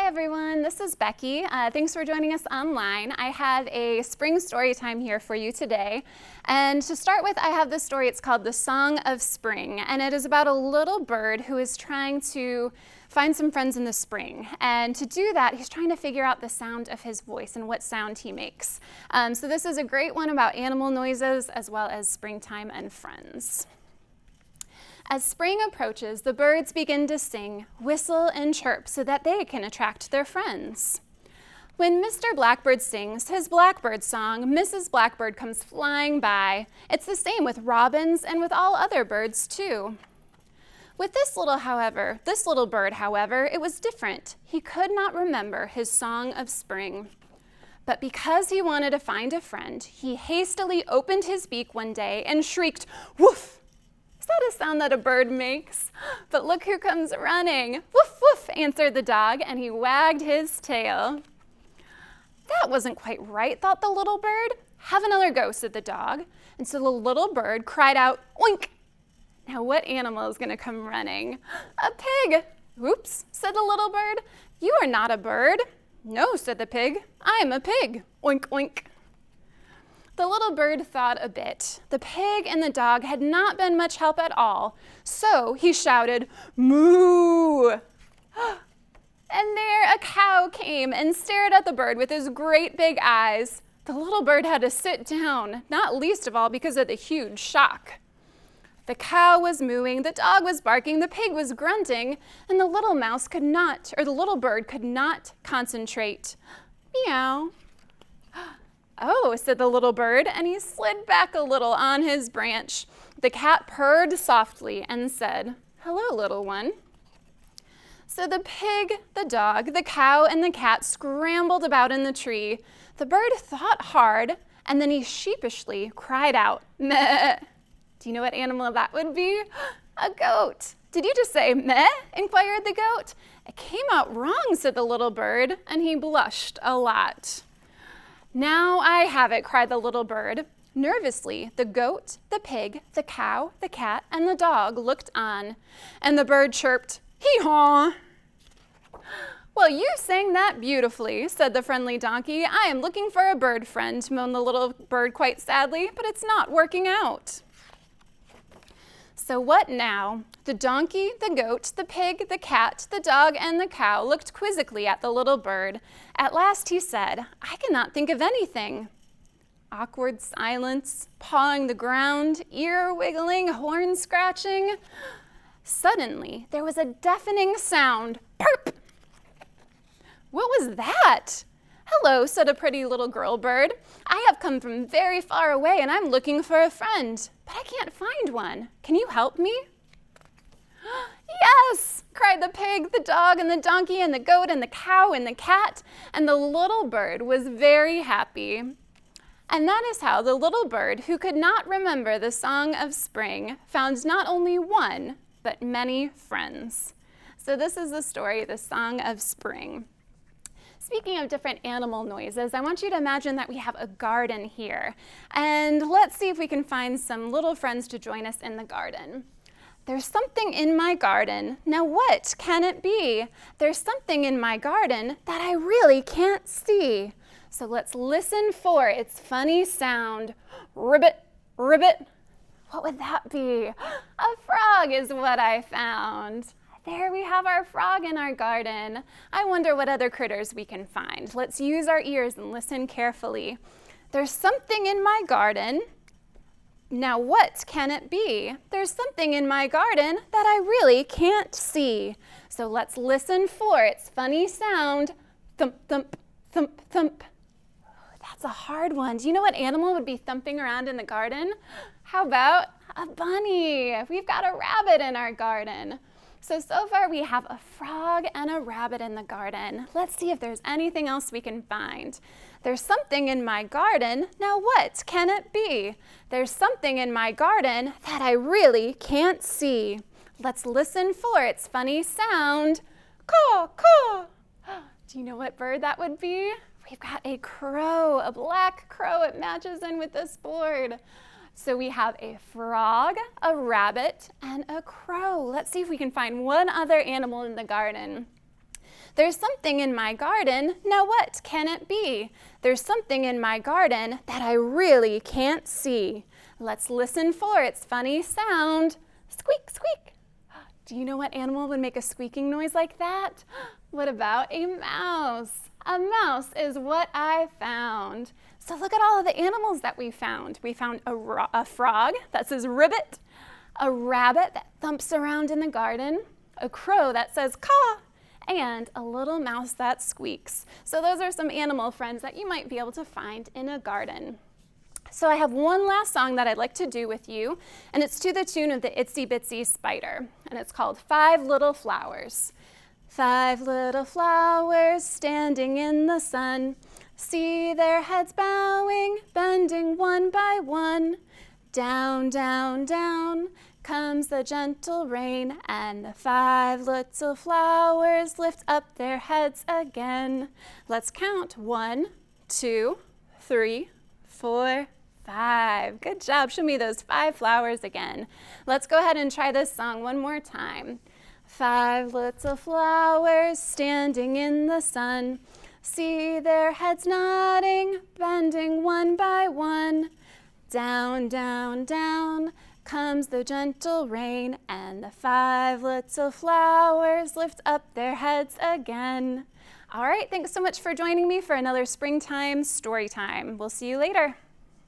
Hi everyone, this is Becky. Thanks for joining us online. I have a spring story time here for you today. And to start with, I have this story. It's called The Song of Spring, and it is about a little bird who is trying to find some friends in the spring. And to do that, he's trying to figure out the sound of his voice and what sound he makes. So this is a great one about animal noises as well as springtime and friends. As spring approaches, the birds begin to sing, whistle, and chirp so that they can attract their friends. When Mr. Blackbird sings his blackbird song, Mrs. Blackbird comes flying by. It's the same with robins and with all other birds too. With this little bird, however, it was different. He could not remember his song of spring. But because he wanted to find a friend, he hastily opened his beak one day and shrieked, "Woof!" Is that a sound that a bird makes? But look who comes running. "Woof, woof," answered the dog, and he wagged his tail. That wasn't quite right, thought the little bird. "Have another go," said the dog. And so the little bird cried out, "Oink!" Now what animal is going to come running? A pig. "Oops," said the little bird. "You are not a bird." "No," said the pig. "I am a pig." Oink, oink. The little bird thought a bit. The pig and the dog had not been much help at all, so he shouted, "Moo!" And there a cow came and stared at the bird with his great big eyes. The little bird had to sit down, not least of all because of the huge shock. The cow was mooing, the dog was barking, the pig was grunting, and the little bird could not concentrate. Meow. "Oh," said the little bird, and he slid back a little on his branch. The cat purred softly and said, "Hello, little one." So the pig, the dog, the cow, and the cat scrambled about in the tree. The bird thought hard, and then he sheepishly cried out, "Meh." Do you know what animal that would be? A goat. "Did you just say meh?" inquired the goat. "It came out wrong," said the little bird, and he blushed a lot. "Now I have it," cried the little bird. Nervously, the goat, the pig, the cow, the cat, and the dog looked on, and the bird chirped, "Hee-haw!" "Well, you sang that beautifully," said the friendly donkey. "I am looking for a bird friend," moaned the little bird quite sadly, "but it's not working out." So what now? The donkey, the goat, the pig, the cat, the dog, and the cow looked quizzically at the little bird. At last he said, "I cannot think of anything." Awkward silence, pawing the ground, ear wiggling, horn scratching. Suddenly, there was a deafening sound. Perp! What was that? "Hello," said a pretty little girl bird. "I have come from very far away and I'm looking for a friend, but I can't find one. Can you help me?" "Yes!" cried the pig, the dog, and the donkey, and the goat, and the cow, and the cat, and the little bird was very happy. And that is how the little bird, who could not remember the song of spring, found not only one, but many friends. So this is the story, The Song of Spring. Speaking of different animal noises, I want you to imagine that we have a garden here. And let's see if we can find some little friends to join us in the garden. There's something in my garden. Now what can it be? There's something in my garden that I really can't see. So let's listen for its funny sound. Ribbit, ribbit. What would that be? A frog is what I found. There we have our frog in our garden. I wonder what other critters we can find. Let's use our ears and listen carefully. There's something in my garden. Now what can it be? There's something in my garden that I really can't see. So let's listen for its funny sound. Thump, thump, thump, thump. That's a hard one. Do you know what animal would be thumping around in the garden? How about a bunny? We've got a rabbit in our garden. So far we have a frog and a rabbit in the garden. Let's see if there's anything else we can find. There's something in my garden. Now what can it be? There's something in my garden that I really can't see. Let's listen for its funny sound. Caw, caw. Do you know what bird that would be? We've got a crow, a black crow. It matches in with this board. So we have a frog, a rabbit, and a crow. Let's see if we can find one other animal in the garden. There's something in my garden, now what can it be? There's something in my garden that I really can't see. Let's listen for its funny sound. Squeak, squeak. Do you know what animal would make a squeaking noise like that? What about a mouse? A mouse is what I found. So look at all of the animals that we found. We found a frog that says ribbit, a rabbit that thumps around in the garden, a crow that says caw, and a little mouse that squeaks. So those are some animal friends that you might be able to find in a garden. So I have one last song that I'd like to do with you, and it's to the tune of the Itsy Bitsy Spider, and it's called 5 Little Flowers. 5 little flowers standing in the sun, see their heads bowing, bending one by one. Down, down, down comes the gentle rain, and the 5 little flowers lift up their heads again. Let's count. 1, 2, 3, 4, 5. Good job. Show me those 5 flowers again. Let's go ahead and try this song one more time. 5 little flowers standing in the sun, see their heads nodding, bending one by one. Down, down, down comes the gentle rain, and the 5 little flowers lift up their heads again. All right, thanks so much for joining me for another springtime story time. We'll see you later.